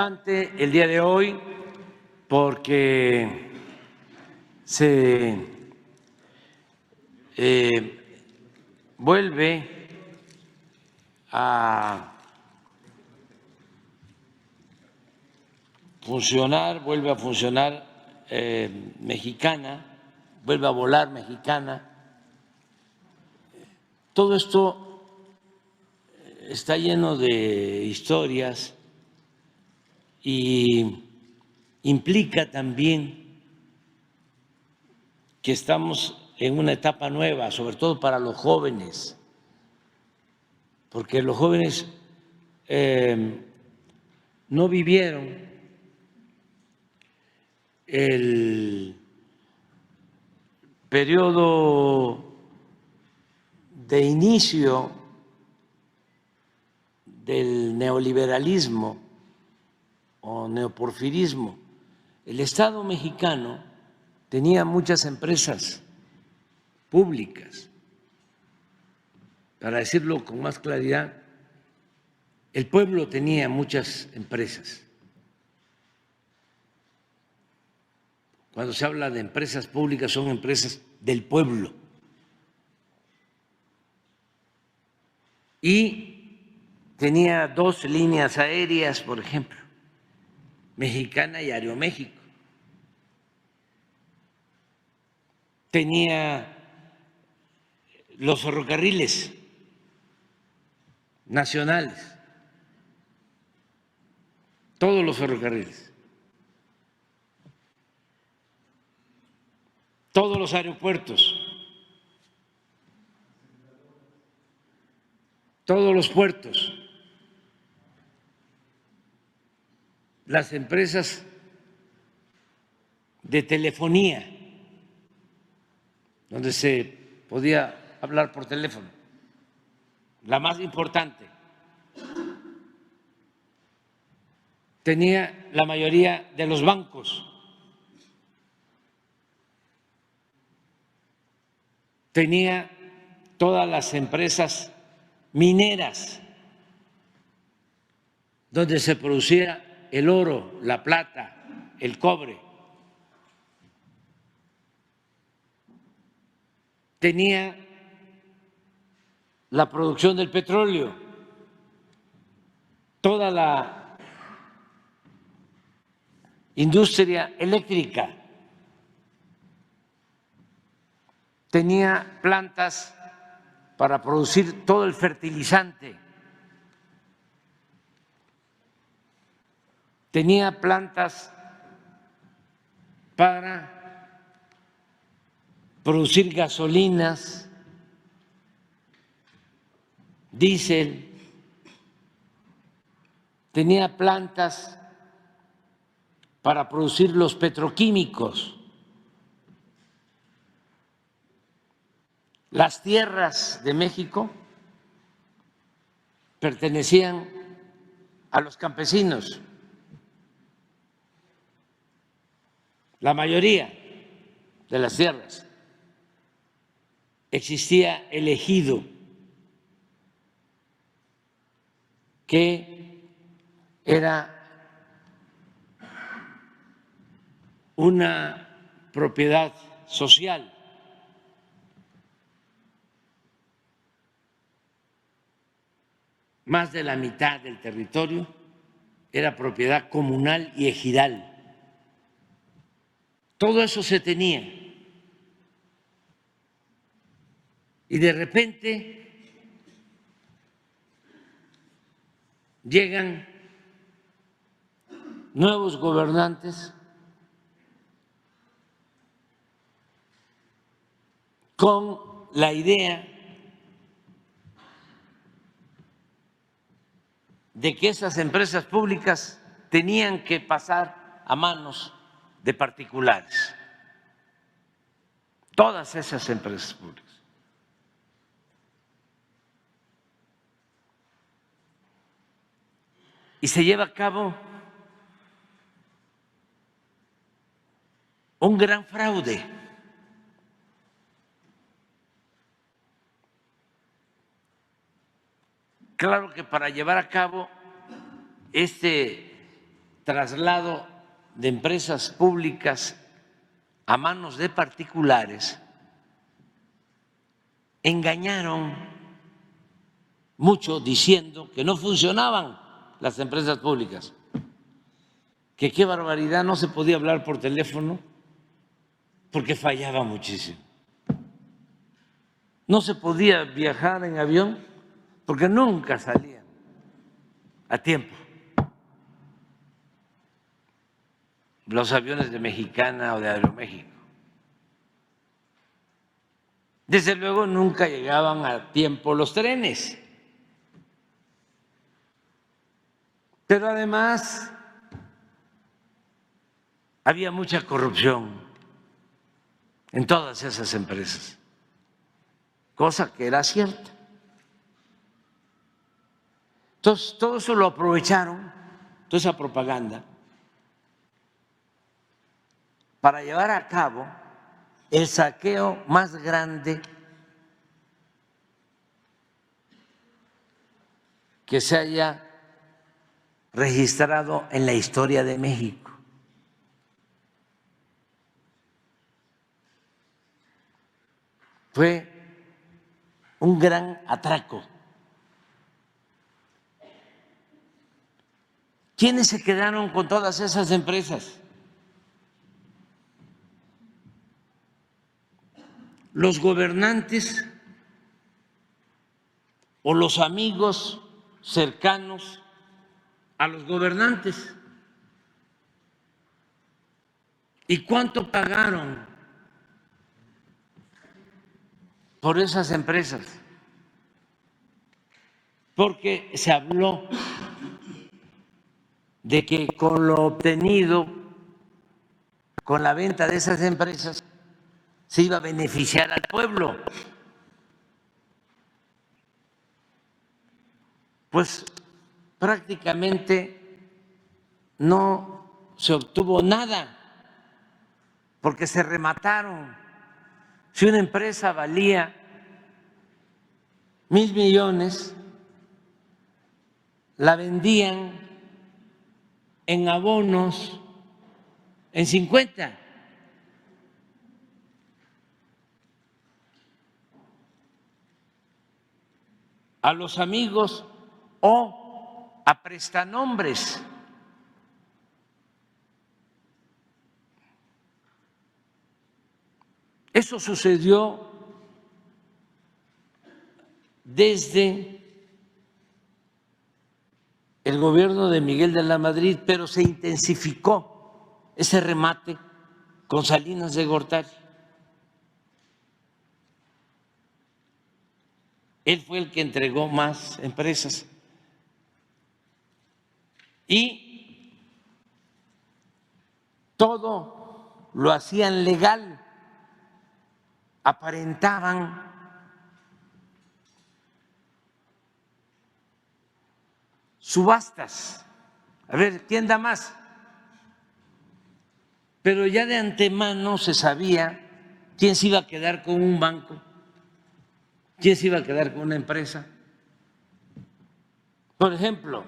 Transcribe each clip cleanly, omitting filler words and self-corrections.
El día de hoy, porque se vuelve a funcionar, Mexicana, vuelve a volar Mexicana. Todo esto está lleno de historias y implica también que estamos en una etapa nueva, sobre todo para los jóvenes, porque los jóvenes no vivieron el periodo de inicio del neoliberalismo o neoporfirismo. El Estado mexicano tenía muchas empresas públicas. Para decirlo con más claridad, el pueblo tenía muchas empresas. Cuando se habla de empresas públicas, son empresas del pueblo. Y tenía dos líneas aéreas, por ejemplo, Mexicana y Aeroméxico. Tenía los ferrocarriles nacionales, todos los ferrocarriles, todos los aeropuertos, todos los puertos, las empresas de telefonía, donde se podía hablar por teléfono, la más importante. Tenía la mayoría de los bancos, tenía todas las empresas mineras, donde se producía el oro, la plata, el cobre. Tenía la producción del petróleo, toda la industria eléctrica, tenía plantas para producir todo el fertilizante, tenía plantas para producir gasolinas, diésel, tenía plantas para producir los petroquímicos. Las tierras de México pertenecían a los campesinos, la mayoría de las tierras. Existía el ejido, que era una propiedad social. Más de la mitad del territorio era propiedad comunal y ejidal. Todo eso se tenía. Y de repente llegan nuevos gobernantes con la idea de que esas empresas públicas tenían que pasar a manos de particulares, todas esas empresas públicas. Y se lleva a cabo un gran fraude. Claro que para llevar a cabo este traslado de empresas públicas a manos de particulares, engañaron mucho diciendo que no funcionaban las empresas públicas, que qué barbaridad, no se podía hablar por teléfono porque fallaba muchísimo. No se podía viajar en avión porque nunca salían a tiempo los aviones de Mexicana o de Aeroméxico. Desde luego nunca llegaban a tiempo los trenes. Pero además había mucha corrupción en todas esas empresas, cosa que era cierta. Entonces, todo eso lo aprovecharon, toda esa propaganda, para llevar a cabo el saqueo más grande que se haya registrado en la historia de México. Fue un gran atraco. ¿Quiénes se quedaron con todas esas empresas? Los gobernantes o los amigos cercanos a los gobernantes. ¿Y cuánto pagaron por esas empresas? Porque se habló de que con lo obtenido con la venta de esas empresas se iba a beneficiar al pueblo. Pues prácticamente no se obtuvo nada, porque se remataron. Si una empresa valía 1,000 millones, la vendían en abonos en 50. A los amigos o a prestanombres. Eso sucedió desde el gobierno de Miguel de la Madrid, pero se intensificó ese remate con Salinas de Gortari. Él fue el que entregó más empresas. Y todo lo hacían legal, aparentaban subastas. A ver, ¿quién da más? Pero ya de antemano se sabía quién se iba a quedar con un banco, quién se iba a quedar con una empresa. Por ejemplo,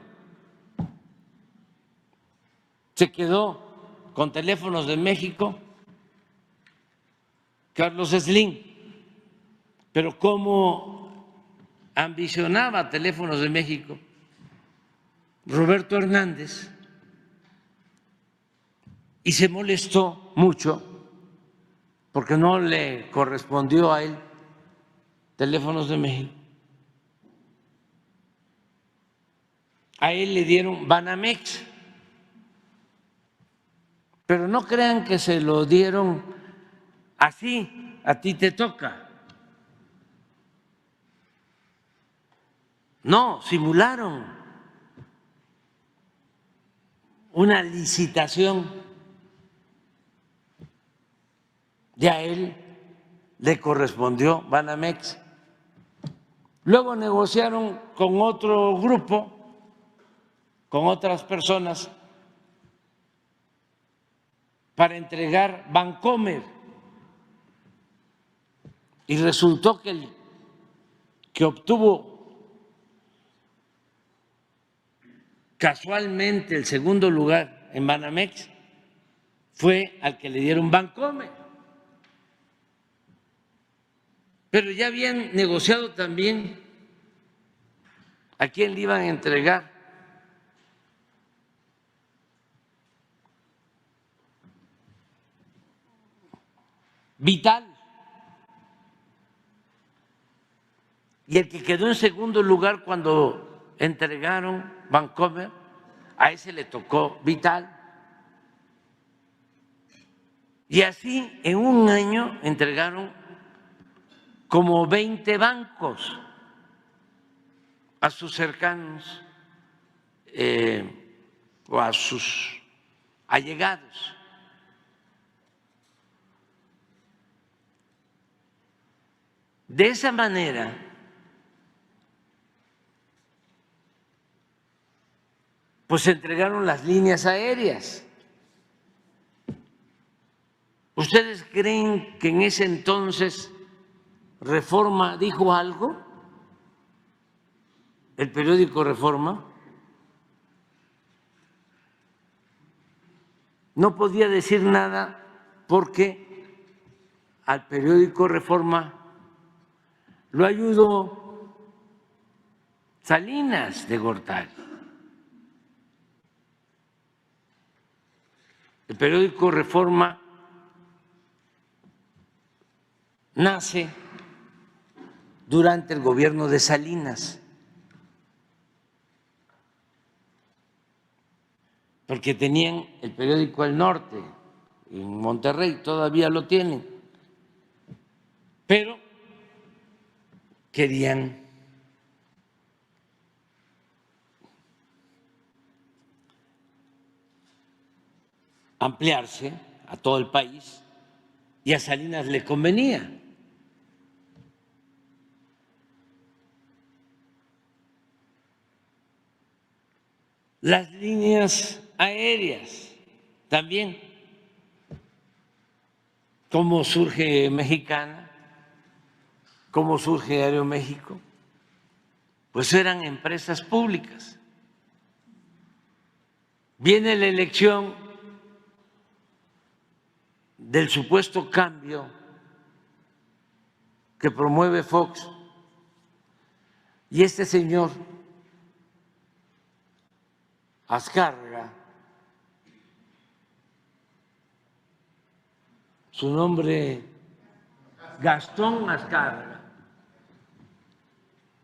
se quedó con Teléfonos de México Carlos Slim, pero como ambicionaba Teléfonos de México Roberto Hernández, y se molestó mucho porque no le correspondió a él Teléfonos de México. A él le dieron Banamex, pero no crean que se lo dieron así, a ti te toca. No, simularon una licitación y a él le correspondió Banamex. Luego negociaron con otro grupo, con otras personas, para entregar Bancomer. Y resultó que el que obtuvo casualmente el segundo lugar en Banamex fue al que le dieron Bancomer. Pero ya habían negociado también a quién le iban a entregar Vital. Y el que quedó en segundo lugar cuando entregaron Bancomer, a ese le tocó Vital. Y así en un año entregaron como 20 bancos a sus cercanos o a sus allegados. De esa manera, pues se entregaron las líneas aéreas. ¿Ustedes creen que en ese entonces Reforma dijo algo? El periódico Reforma no podía decir nada porque al periódico Reforma lo ayudó Salinas de Gortari. El periódico Reforma nace durante el gobierno de Salinas, porque tenían el periódico El Norte en Monterrey, todavía lo tienen, pero querían ampliarse a todo el país y a Salinas le convenía. Las líneas aéreas también, cómo surge Mexicana, cómo surge Aeroméxico, pues eran empresas públicas. Viene la elección del supuesto cambio que promueve Fox y este señor Azcárraga, su nombre Gastón Azcárraga,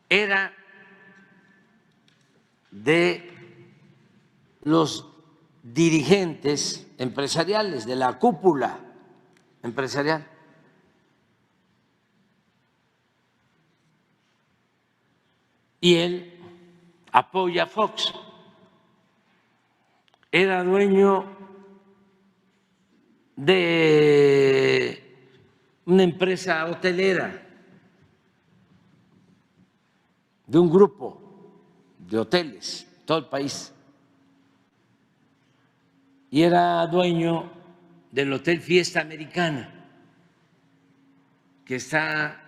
era de los dirigentes empresariales, de la cúpula empresarial. Y él apoya a Fox. Era dueño de una empresa hotelera, de un grupo de hoteles, todo el país. Y era dueño del Hotel Fiesta Americana, que está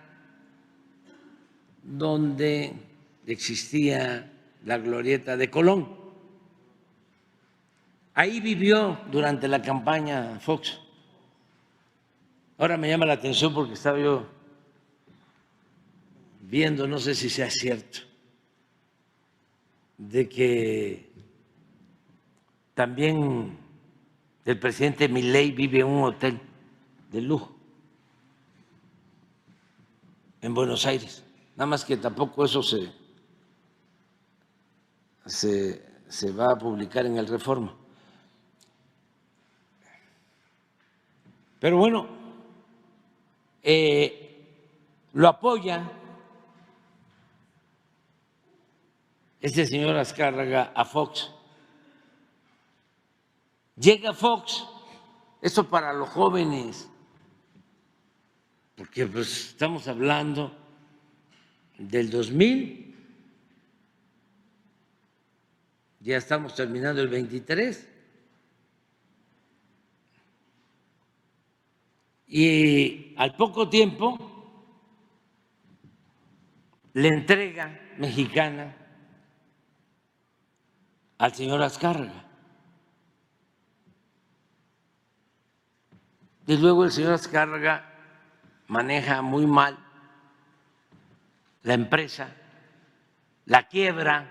donde existía la glorieta de Colón. Ahí vivió durante la campaña Fox. Ahora me llama la atención porque estaba yo viendo, no sé si sea cierto, de que también el presidente Milei vive en un hotel de lujo en Buenos Aires. Nada más que tampoco eso se va a publicar en el Reforma. Pero bueno, lo apoya este señor Azcárraga a Fox. Llega Fox, esto para los jóvenes, porque pues estamos hablando del 2000, ya estamos terminando el 23. Y al poco tiempo le entrega Mexicana al señor Azcárraga. Y luego el señor Azcárraga maneja muy mal la empresa, la quiebra,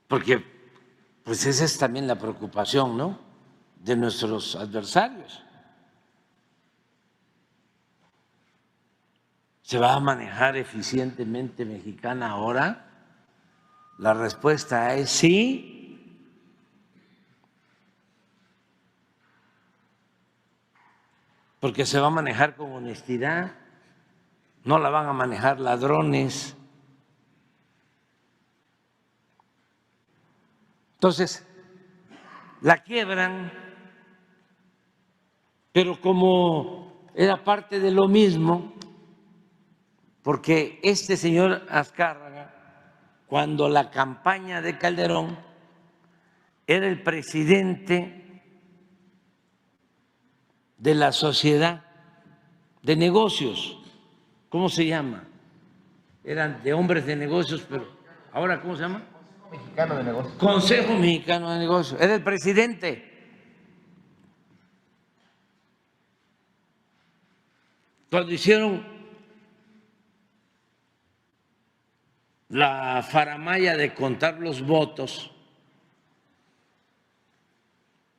porque pues esa es también la preocupación, ¿no?, de nuestros adversarios. ¿Se va a manejar eficientemente Mexicana ahora? La respuesta es sí. Porque se va a manejar con honestidad, no la van a manejar ladrones. Entonces, la quiebran, pero como era parte de lo mismo, porque este señor Azcárraga, cuando la campaña de Calderón, era el presidente de la sociedad de negocios, ¿cómo se llama? Eran de hombres de negocios, pero ahora ¿cómo se llama? Consejo Mexicano de Negocios. Consejo Mexicano de Negocios, era el presidente. Cuando hicieron la faramalla de contar los votos,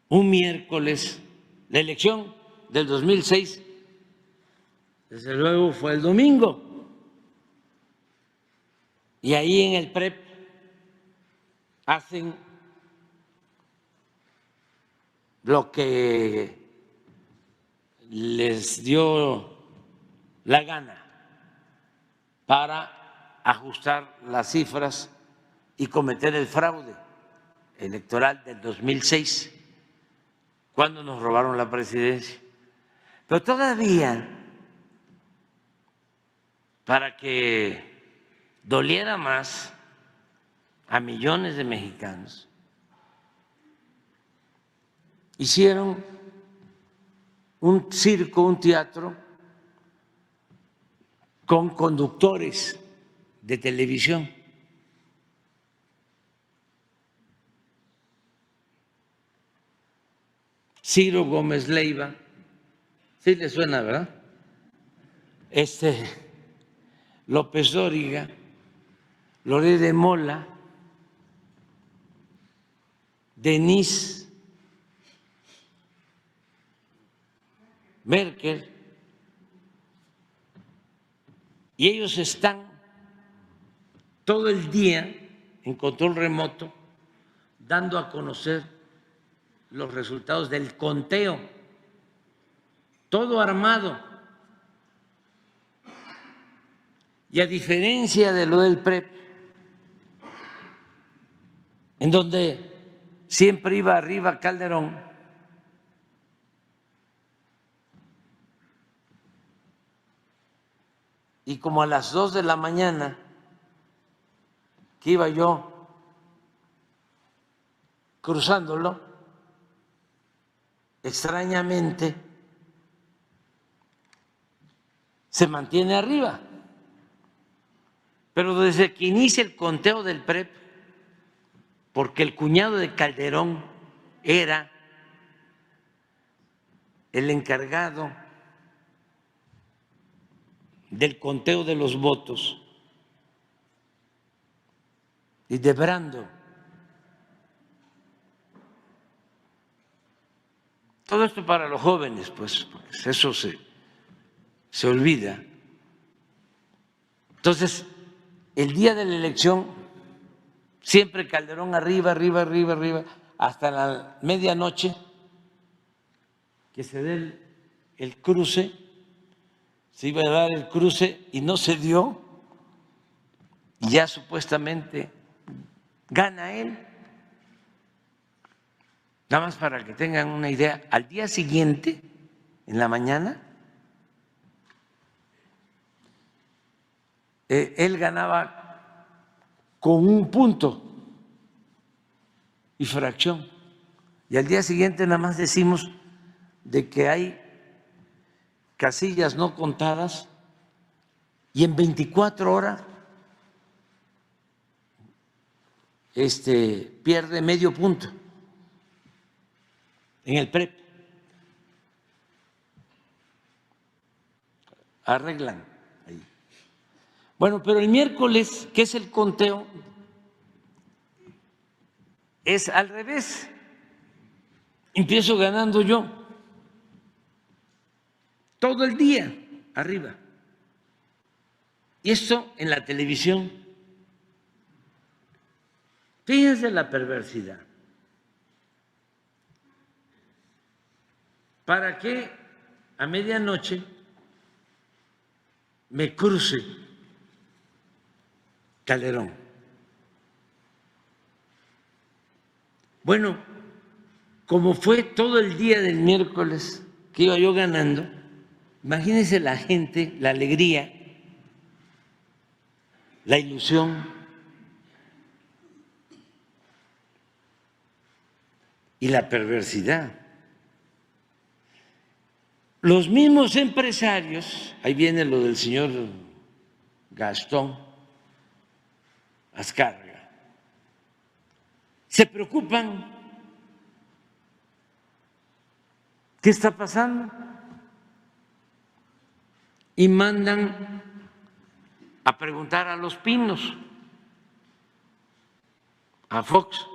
un miércoles, la elección del 2006, desde luego fue el domingo, y ahí en el PREP hacen lo que les dio la gana para ajustar las cifras y cometer el fraude electoral del 2006, cuando nos robaron la presidencia. Pero todavía, para que doliera más a millones de mexicanos, hicieron un circo, un teatro con conductores de televisión. Ciro Gómez Leiva, sí le suena, ¿verdad? López Dóriga, Loret de Mola, Denise Merkel, y ellos están todo el día en control remoto dando a conocer los resultados del conteo, todo armado. Y a diferencia de lo del PREP, en donde siempre iba arriba Calderón, y como a las 2 de la mañana que iba yo cruzándolo, extrañamente se mantiene arriba. Pero desde que inicia el conteo del PREP, porque el cuñado de Calderón era el encargado del conteo de los votos, y de Brando, todo esto para los jóvenes, pues eso se olvida. Entonces, el día de la elección, siempre Calderón arriba, arriba, arriba, arriba, hasta la medianoche, que se dé el cruce, se iba a dar el cruce y no se dio, y ya supuestamente gana él. Nada más para que tengan una idea, al día siguiente, en la mañana, él ganaba con 1 punto y fracción. Y al día siguiente nada más decimos de que hay casillas no contadas, y en 24 horas pierde medio punto en el PREP. arreglan ahí. Bueno, pero el miércoles, que es el conteo, es al revés. Empiezo ganando yo todo el día arriba. Y esto en la televisión. Fíjense la perversidad. ¿Para qué a medianoche me cruce Calderón? Bueno, como fue todo el día del miércoles que iba yo ganando, imagínense la gente, la alegría, la ilusión y la perversidad. Los mismos empresarios, ahí viene lo del señor Gastón Azcárraga, se preocupan. ¿Qué está pasando? Y mandan a preguntar a Los Pinos, a Fox,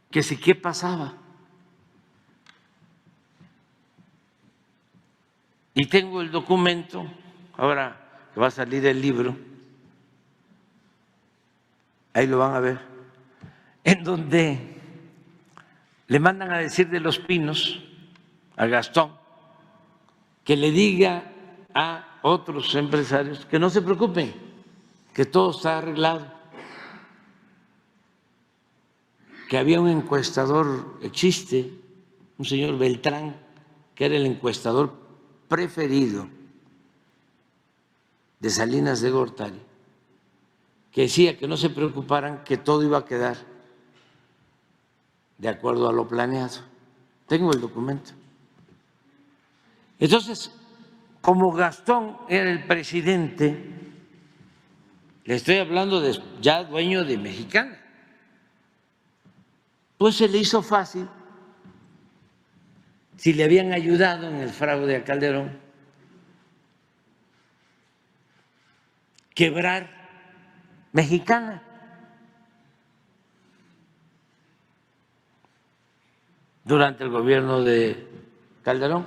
que si qué pasaba. Y tengo el documento, ahora que va a salir el libro, ahí lo van a ver, en donde le mandan a decir de Los Pinos a Gastón que le diga a otros empresarios que no se preocupen, que todo está arreglado, que había un encuestador, existe un señor Beltrán, que era el encuestador preferido de Salinas de Gortari, que decía que no se preocuparan, que todo iba a quedar de acuerdo a lo planeado. Tengo el documento. Entonces, como Gastón era el presidente, le estoy hablando de ya dueño de Mexicana, pues se le hizo fácil, si le habían ayudado en el fraude a Calderón, quebrar Mexicana. Durante el gobierno de Calderón,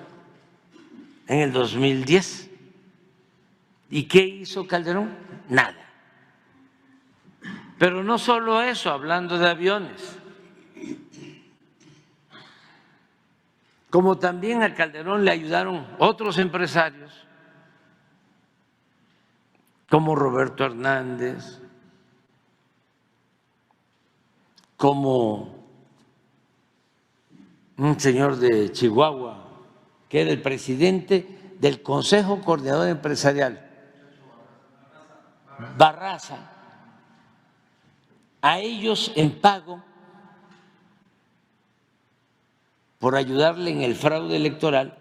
en el 2010. ¿Y qué hizo Calderón? Nada. Pero no solo eso, hablando de aviones, como también a Calderón le ayudaron otros empresarios, como Roberto Hernández, como un señor de Chihuahua, que era el presidente del Consejo Coordinador Empresarial, Barraza. A ellos en pago por ayudarle en el fraude electoral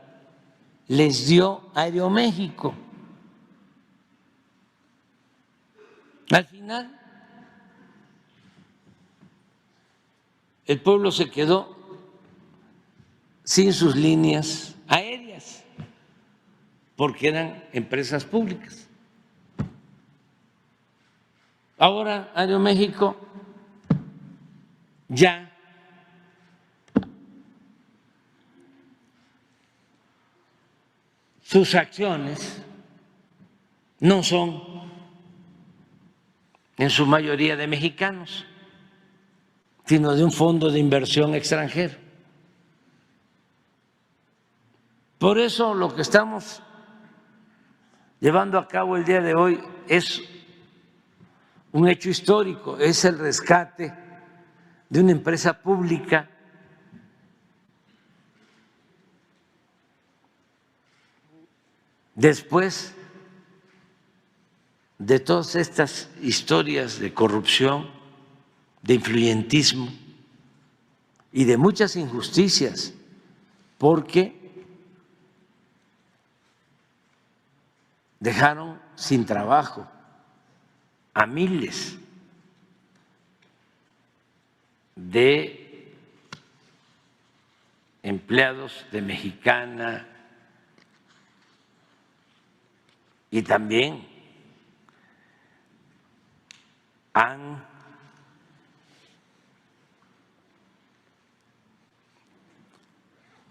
les dio Aeroméxico. Al final, el pueblo se quedó sin sus líneas aéreas porque eran empresas públicas. Ahora Aeroméxico ya sus acciones no son en su mayoría de mexicanos, sino de un fondo de inversión extranjero. Por eso lo que estamos llevando a cabo el día de hoy es un hecho histórico, es el rescate de una empresa pública después de todas estas historias de corrupción, de influyentismo y de muchas injusticias, porque dejaron sin trabajo a miles de empleados de Mexicana, y también han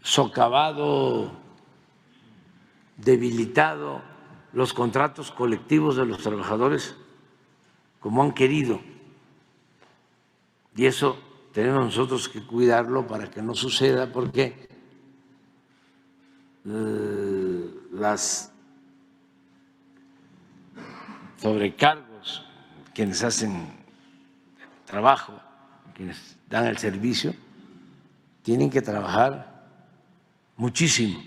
socavado, debilitado los contratos colectivos de los trabajadores como han querido. Y eso tenemos nosotros que cuidarlo para que no suceda, porque las sobrecargos, quienes hacen trabajo, quienes dan el servicio, tienen que trabajar muchísimo.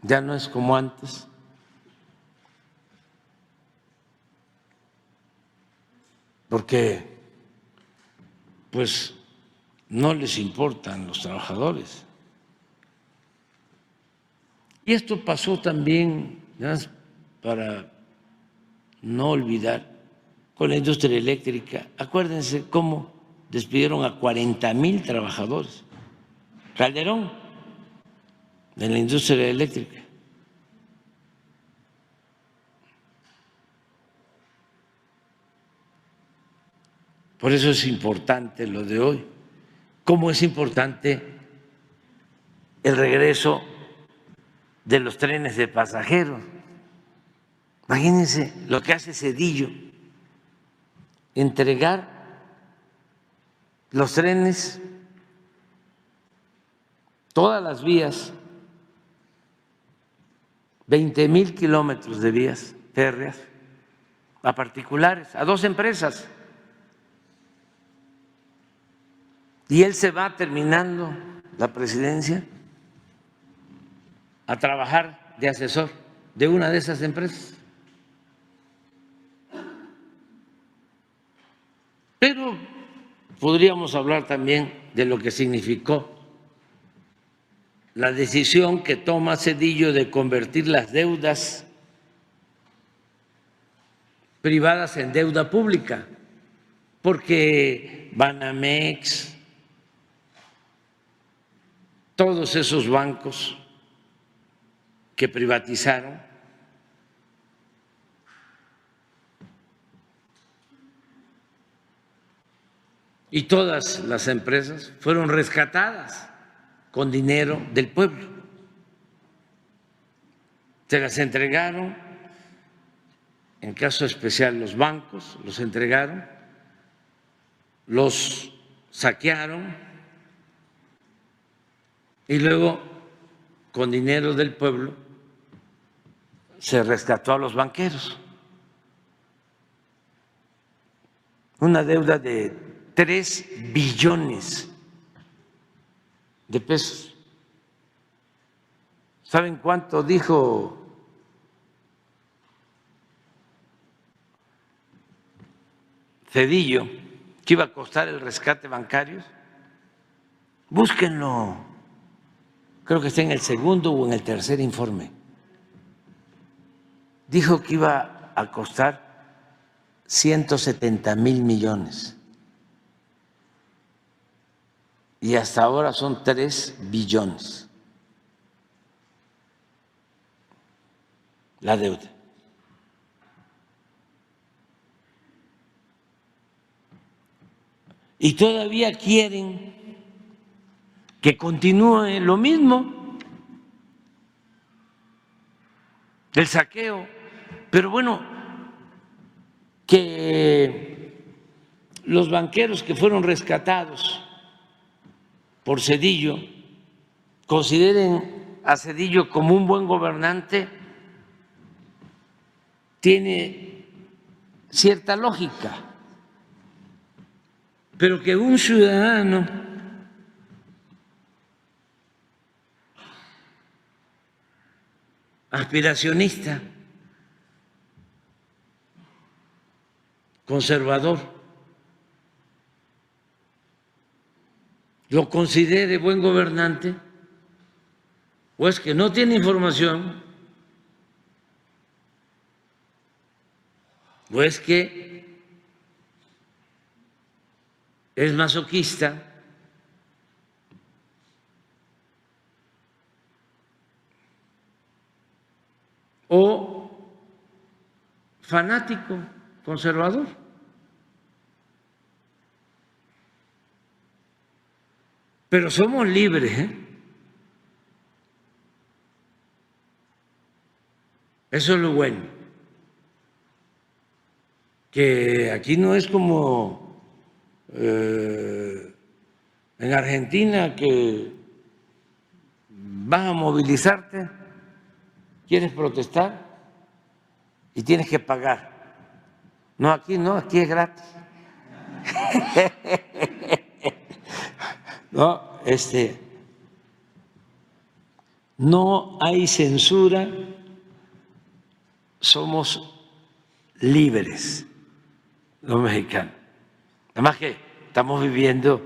Ya no es como antes. Porque pues no les importan los trabajadores. Y esto pasó también, para no olvidar, con la industria eléctrica. Acuérdense cómo despidieron a 40,000 trabajadores. Calderón, de la industria eléctrica. Por eso es importante lo de hoy. Cómo es importante el regreso de los trenes de pasajeros. Imagínense lo que hace Zedillo, entregar los trenes, todas las vías, 20,000 kilómetros de vías férreas a particulares, a 2 empresas. Y él se va terminando la presidencia a trabajar de asesor de una de esas empresas. Pero podríamos hablar también de lo que significó la decisión que toma Zedillo de convertir las deudas privadas en deuda pública, porque Banamex, todos esos bancos que privatizaron, y todas las empresas fueron rescatadas con dinero del pueblo. Se las entregaron, en caso especial los bancos los entregaron, los saquearon y luego con dinero del pueblo se rescató a los banqueros. Una deuda de 3 billones de pesos. ¿Saben cuánto dijo Zedillo que iba a costar el rescate bancario? Búsquenlo, creo que está en el segundo o en el tercer informe. Dijo que iba a costar 170,000 millones y hasta ahora son 3 billones la deuda. Y todavía quieren que continúe lo mismo, el saqueo, pero bueno, que los banqueros que fueron rescatados por Zedillo consideren a Zedillo como un buen gobernante tiene cierta lógica, pero que un ciudadano aspiracionista, conservador, lo considere buen gobernante, o es que no tiene información, o es que es masoquista, o fanático conservador. Pero somos libres, ¿eh? Eso es lo bueno. Que aquí no es como en Argentina, que vas a movilizarte, quieres protestar y tienes que pagar. No, aquí es gratis. No, no hay censura, somos libres los mexicanos. Además que estamos viviendo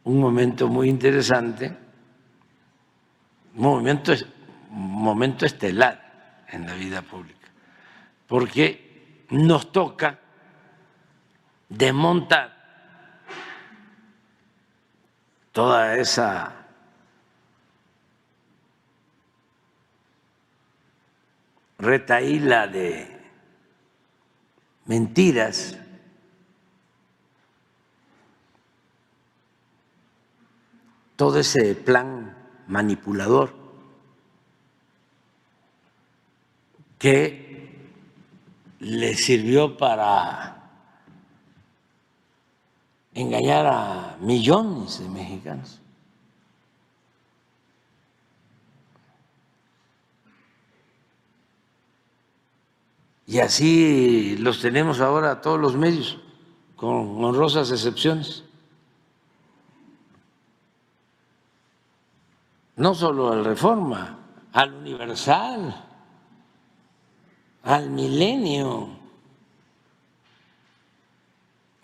un momento muy interesante, un momento estelar en la vida pública, porque nos toca desmontar toda esa retahíla de mentiras, todo ese plan manipulador que le sirvió para engañar a millones de mexicanos. Y así los tenemos ahora todos los medios, con honrosas excepciones. No solo al Reforma, al Universal, al Milenio,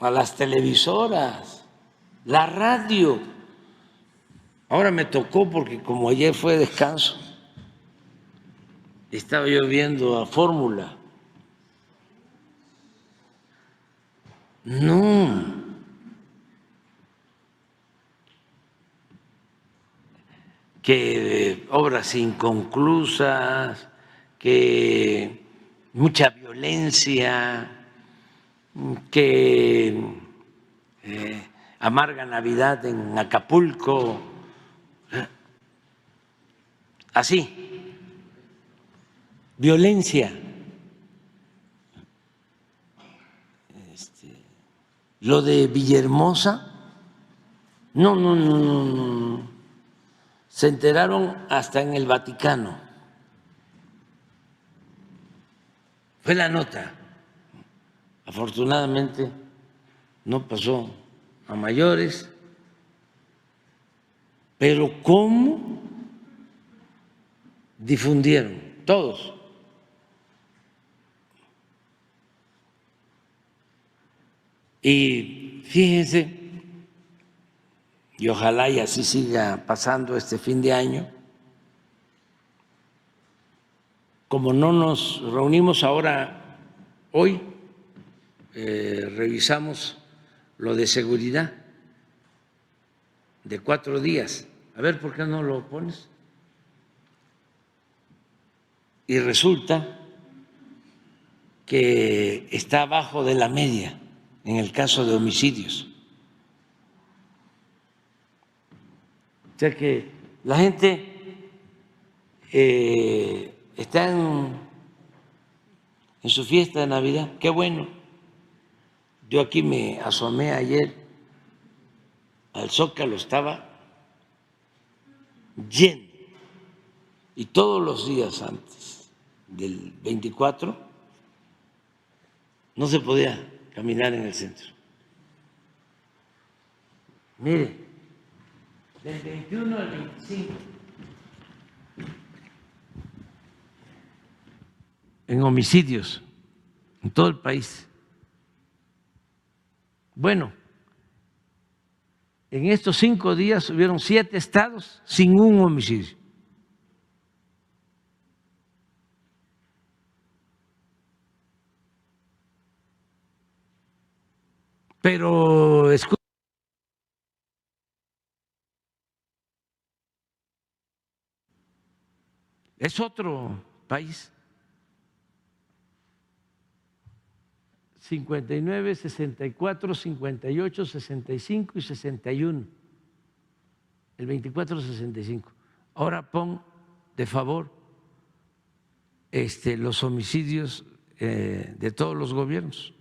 a las televisoras, la radio. Ahora me tocó, porque como ayer fue descanso, estaba yo viendo a Fórmula. No, que obras inconclusas, que mucha violencia, que amarga Navidad en Acapulco, así, violencia. Lo de Villahermosa, no. Se enteraron hasta en el Vaticano. Fue la nota. Afortunadamente no pasó a mayores, pero ¿cómo difundieron? Todos. Y fíjense, y ojalá y así siga pasando este fin de año, como no nos reunimos ahora, hoy revisamos lo de seguridad de 4 días. A ver, ¿por qué no lo pones? Y resulta que está abajo de la media en el caso de homicidios. O sea que la gente está en su fiesta de Navidad. Qué bueno. Yo aquí me asomé ayer al Zócalo, estaba lleno. Y todos los días antes del 24 no se podía caminar en el centro. Mire, del 21 al 25, en homicidios en todo el país. Bueno, en estos 5 días hubieron 7 estados sin un homicidio. Pero es otro país. 59, 64, 58, 65 y 61. El 24, 65. Ahora pon de favor los homicidios de todos los gobiernos.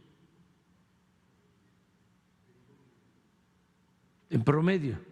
En promedio.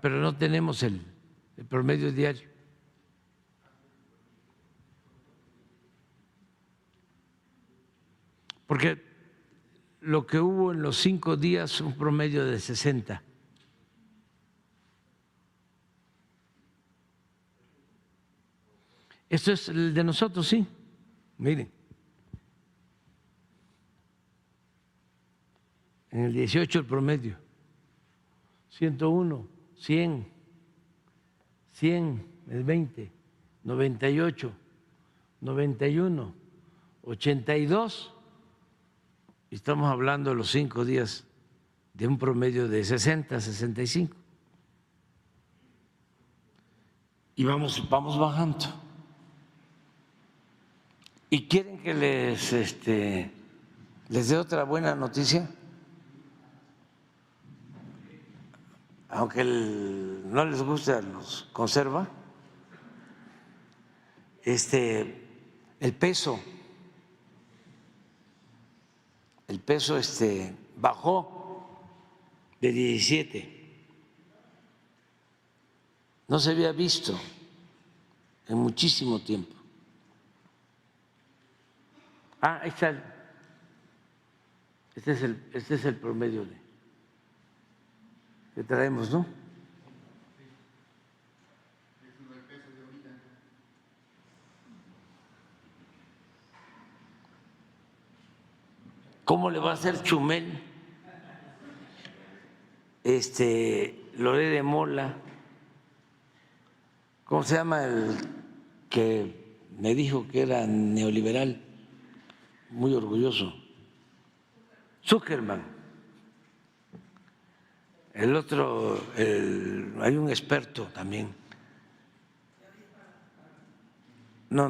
Pero no tenemos el promedio diario. Porque lo que hubo en los 5 días, un promedio de 60. Esto es el de nosotros, sí. Miren. En el 18 el promedio. 101, 100, 100, el 20, 98, 91, 82. Estamos hablando de los 5 días de un promedio de 60, 65. Y vamos bajando. ¿Y quieren que les dé otra buena noticia? Aunque no les guste a los conserva, el peso bajó de 17. No se había visto en muchísimo tiempo. Ahí está. Este es el promedio que traemos, ¿no? ¿Cómo le va a hacer Chumel, Loré de Mola? ¿Cómo se llama el que me dijo que era neoliberal? Muy orgulloso. Zuckerman. El otro, hay un experto también. No,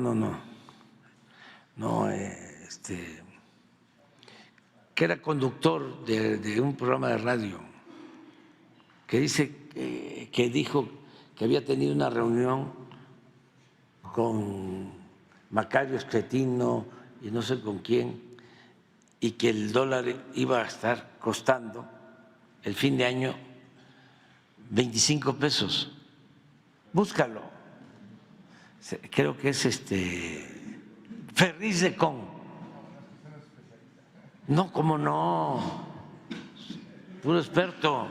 que era conductor de un programa de radio, que dijo que había tenido una reunión con Macario Schettino y no sé con quién, y que el dólar iba a estar costando el fin de año 25 pesos. Búscalo. Creo que es Ferriz de Con. No, ¿cómo no? Puro experto.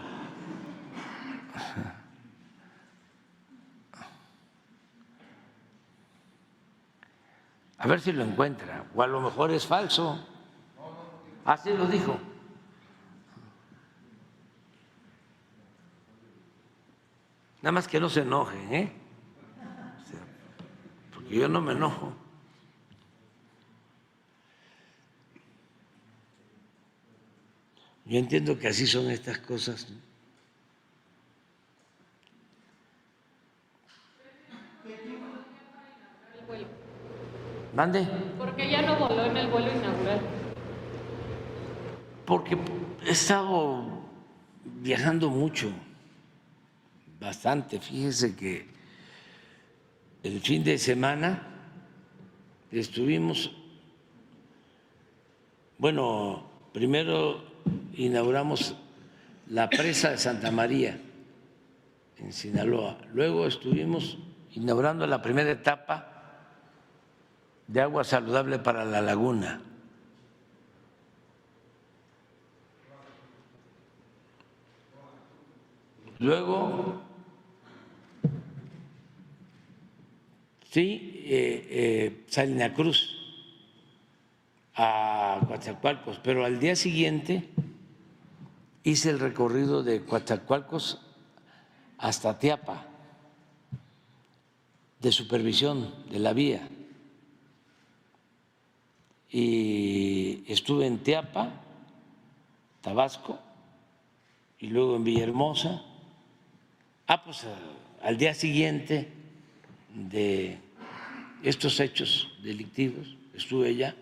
A ver si lo encuentra, o a lo mejor es falso. Así lo dijo. Nada más que no se enojen, ¿eh? Porque yo no me enojo. Yo entiendo que así son estas cosas, ¿no? ¿Mande? ¿Por qué ya no voló en el vuelo inaugural? Porque he estado viajando mucho, bastante. Fíjese que el fin de semana estuvimos, bueno, primero inauguramos la presa de Santa María en Sinaloa, luego estuvimos inaugurando la primera etapa de agua saludable para la laguna. Luego Sí, Salina Cruz a Coatzacoalcos, pero al día siguiente hice el recorrido de Coatzacoalcos hasta Teapa, de supervisión de la vía. Y estuve en Teapa, Tabasco, y luego en Villahermosa. Pues al día siguiente de estos hechos delictivos estuve allá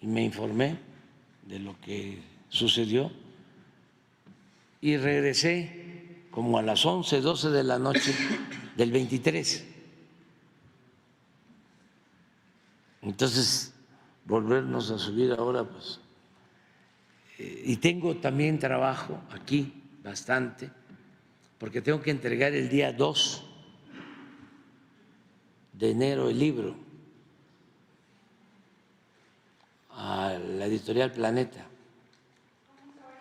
y me informé de lo que sucedió y regresé como a las 11, 12 de la noche del 23. Entonces, volvernos a subir ahora, pues, y tengo también trabajo aquí bastante, porque tengo que entregar el día 2 de enero el libro a la editorial Planeta.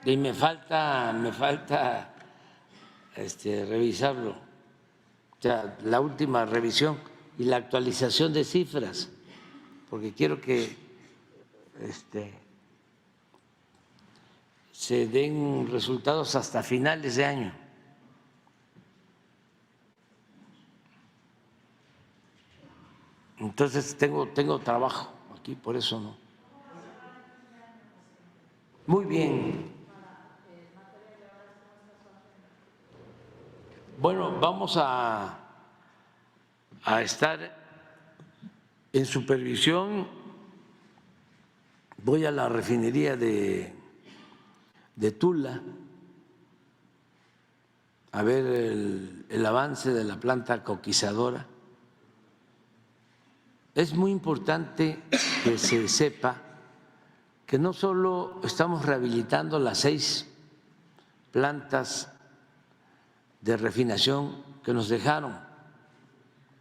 Y me falta revisarlo, o sea, la última revisión y la actualización de cifras, porque quiero que se den resultados hasta finales de año. Entonces tengo trabajo aquí, por eso no. Muy bien. Bueno, vamos a estar en supervisión. Voy a la refinería de Tula a ver el avance de la planta coquizadora. Es muy importante que se sepa que no solo estamos rehabilitando las 6 plantas de refinación que nos dejaron,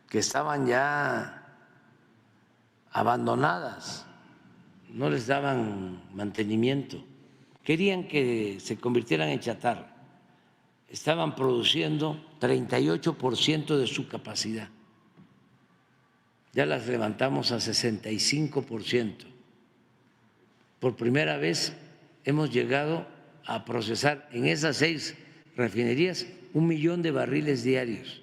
que estaban ya abandonadas, no les daban mantenimiento, querían que se convirtieran en chatarra, estaban produciendo 38% de su capacidad, ya las levantamos a 65%. Por primera vez hemos llegado a procesar en esas 6 refinerías 1 millón de barriles diarios.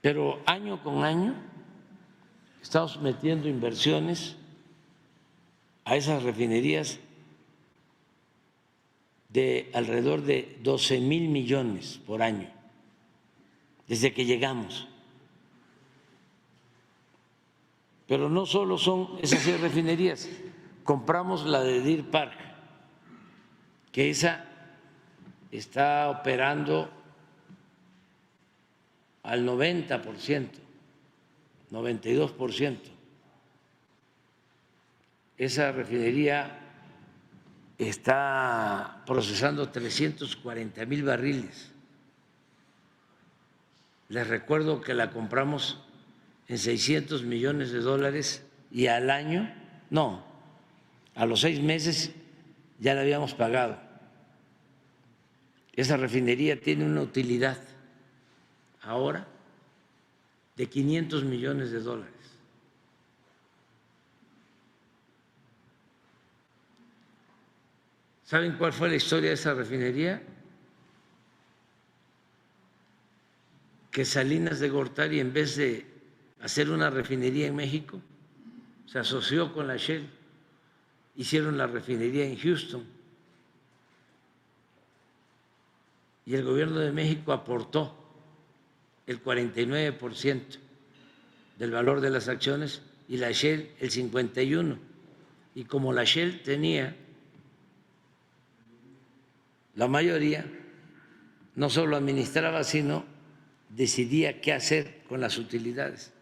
Pero año con año estamos metiendo inversiones a esas refinerías de alrededor de 12,000 millones por año, desde que llegamos. Pero no solo son esas 6 refinerías, compramos la de Deer Park, que esa está operando al 90%, 92%. Esa refinería está procesando 340,000 barriles. Les recuerdo que la compramos en $600 millones y al año, no, a los 6 meses ya la habíamos pagado. Esa refinería tiene una utilidad ahora de $500 millones. ¿Saben cuál fue la historia de esa refinería? Que Salinas de Gortari, en vez de hacer una refinería en México, se asoció con la Shell, hicieron la refinería en Houston y el gobierno de México aportó el 49% del valor de las acciones y la Shell el 51%. Y como la Shell tenía la mayoría, no solo administraba, sino decidía qué hacer con las utilidades.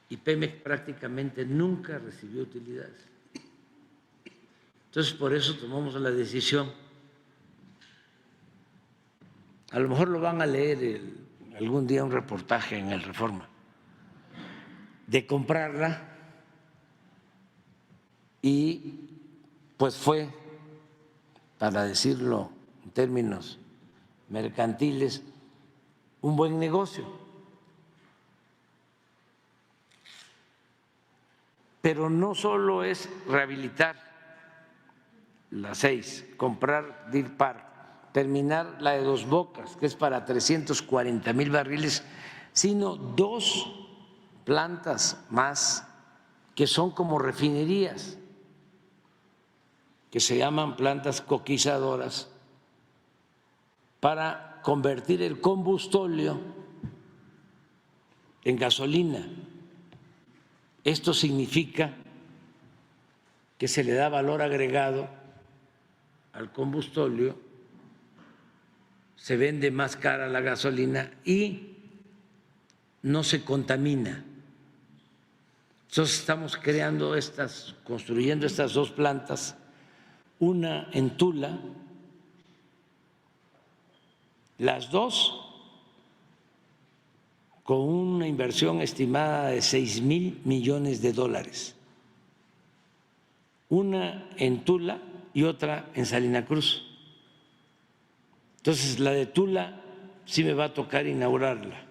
Y Pemex prácticamente nunca recibió utilidades. Entonces, por eso tomamos la decisión. A lo mejor lo van a leer algún día un reportaje en el Reforma, de comprarla, y pues fue, para decirlo en términos mercantiles, un buen negocio. Pero no solo es rehabilitar la 6, comprar Deer Park, terminar la de Dos Bocas, que es para 340,000 barriles, sino 2 plantas más que son como refinerías, que se llaman plantas coquizadoras, para convertir el combustóleo en gasolina. Esto significa que se le da valor agregado al combustóleo, se vende más cara la gasolina y no se contamina. Entonces estamos construyendo estas 2 plantas, una en Tula, las 2 con una inversión estimada de $6,000 millones, una en Tula y otra en Salina Cruz. Entonces, la de Tula sí me va a tocar inaugurarla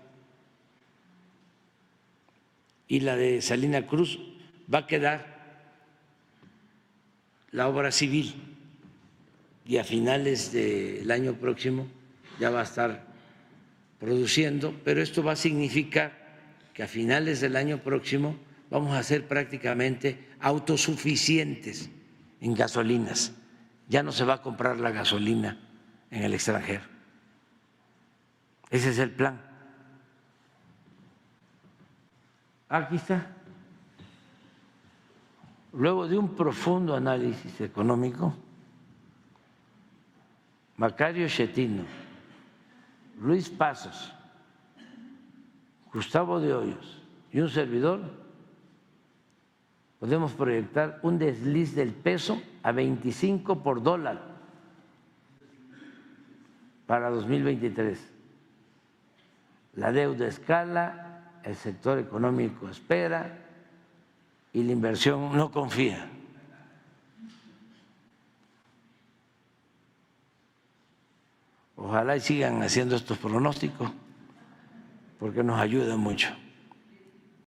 y la de Salina Cruz va a quedar la obra civil y a finales del año próximo ya va a estar produciendo, pero esto va a significar que a finales del año próximo vamos a ser prácticamente autosuficientes en gasolinas. Ya no se va a comprar la gasolina en el extranjero. Ese es el plan. Aquí está. Luego de un profundo análisis económico, Macario Schettino, Luis Pasos, Gustavo de Hoyos y un servidor, podemos proyectar un desliz del peso a 25 por dólar para 2023. La deuda escala, el sector económico espera y la inversión no confía. Ojalá y sigan haciendo estos pronósticos porque nos ayudan mucho.